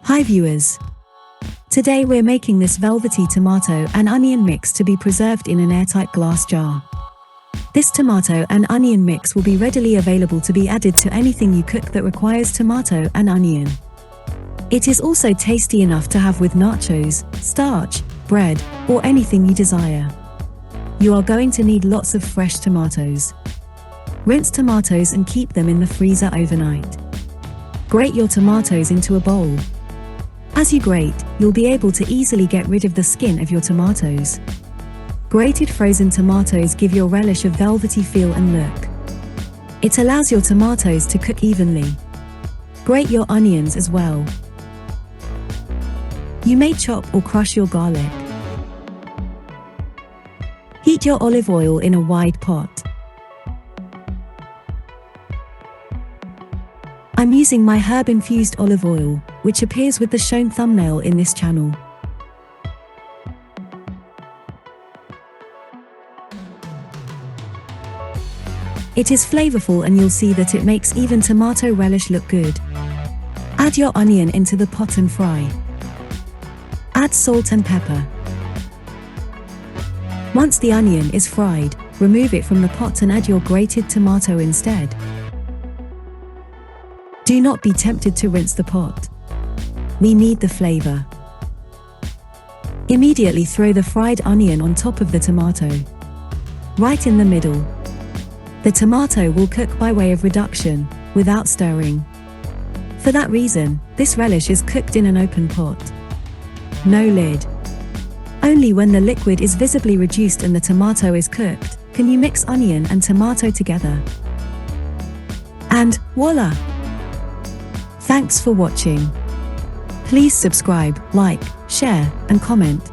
Hi viewers! Today we're making this velvety tomato and onion mix to be preserved in an airtight glass jar. This tomato and onion mix will be readily available to be added to anything you cook that requires tomato and onion. It is also tasty enough to have with nachos, starch, bread, or anything you desire. You are going to need lots of fresh tomatoes. Rinse tomatoes and keep them in the freezer overnight. Grate your tomatoes into a bowl. As you grate, you'll be able to easily get rid of the skin of your tomatoes. Grated frozen tomatoes give your relish a velvety feel and look. It allows your tomatoes to cook evenly. Grate your onions as well. You may chop or crush your garlic. Heat your olive oil in a wide pot. I'm using my herb-infused olive oil, which appears with the shown thumbnail in this channel. It is flavorful and you'll see that it makes even tomato relish look good. Add your onion into the pot and fry. Add salt and pepper. Once the onion is fried, remove it from the pot and add your grated tomato instead. Do not be tempted to rinse the pot. We need the flavor. Immediately throw the fried onion on top of the tomato. Right in the middle. The tomato will cook by way of reduction, without stirring. For that reason, this relish is cooked in an open pot. No lid. Only when the liquid is visibly reduced and the tomato is cooked, can you mix onion and tomato together. And voila! Thanks for watching. Please subscribe, like, share, and comment.